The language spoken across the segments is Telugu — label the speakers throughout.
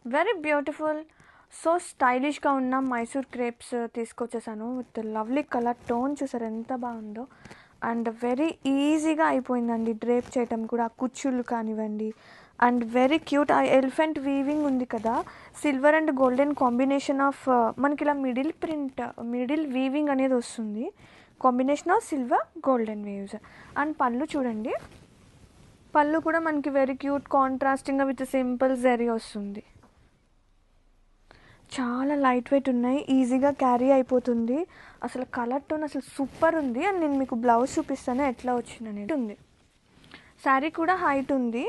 Speaker 1: వెరీ బ్యూటిఫుల్, సో స్టైలిష్గా ఉన్న మైసూర్ క్రేప్స్ తీసుకొచ్చేసాను విత్ లవ్లీ కలర్ టోన్. చూసారు ఎంత బాగుందో, అండ్ వెరీ ఈజీగా అయిపోయిందండి డ్రేప్ చేయటం కూడా, కుచ్చుళ్ళు కానివ్వండి. And very cute. ఆ ఎలిఫెంట్ వీవింగ్ ఉంది కదా, silver and golden combination of మనకి ఇలా మిడిల్ వీవింగ్ అనేది వస్తుంది, combination of silver golden waves. And పళ్ళు చూడండి, పళ్ళు కూడా మనకి వెరీ క్యూట్ కాంట్రాస్టింగ్గా విత్ సింపుల్ జరీ వస్తుంది. చాలా లైట్ వెయిట్ ఉన్నాయి, ఈజీగా క్యారీ అయిపోతుంది. అసలు కలర్ టోన్ అసలు సూపర్ ఉంది. అండ్ నేను మీకు బ్లౌజ్ చూపిస్తాను ఎట్లా వచ్చిందనేది ఉంది. శారీ కూడా హైట్ ఉంది,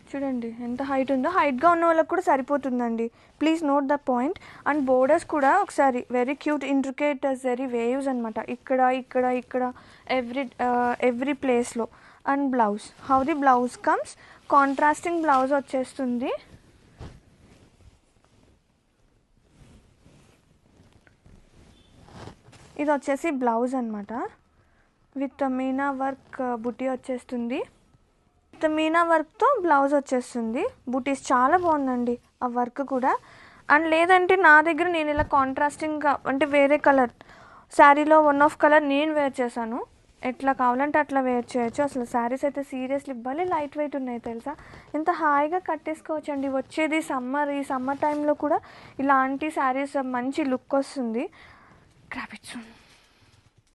Speaker 1: చూడండి ఎంత హైట్ ఉందో. హైట్గా ఉన్న వాళ్ళకి కూడా సరిపోతుందండి, please note the point. And borders కూడా ఒకసారి very cute intricate very waves అనమాట, ఇక్కడ ఇక్కడ ఇక్కడ ఎవ్రీ ప్లేస్లో. And blouse, how the blouse comes, contrasting blouse వచ్చేస్తుంది. ఇది వచ్చేసి బ్లౌజ్ అనమాట, విత్ మీనా వర్క్ బుటీ వచ్చేస్తుంది. విత్ మీనా వర్క్తో బ్లౌజ్ వచ్చేస్తుంది. బుటీస్ చాలా బాగుందండి ఆ వర్క్ కూడా. అండ్ లేదంటే నా దగ్గర నేను ఇలా కాంట్రాస్టింగ్గా అంటే వేరే కలర్ శారీలో వన్ ఆఫ్ కలర్ నేను వేర్ చేశాను, ఎట్లా కావాలంటే అట్లా వేర్ చేయొచ్చు. అసలు శారీస్ అయితే సీరియస్లీ భలే లైట్ వెయిట్ ఉన్నాయి తెలుసా, ఎంత హాయిగా కట్టేసుకోవచ్చు అండి. వచ్చేది సమ్మర్, ఈ సమ్మర్ టైంలో కూడా ఇలాంటి శారీస్ మంచి లుక్ వస్తుంది. Grab it soon.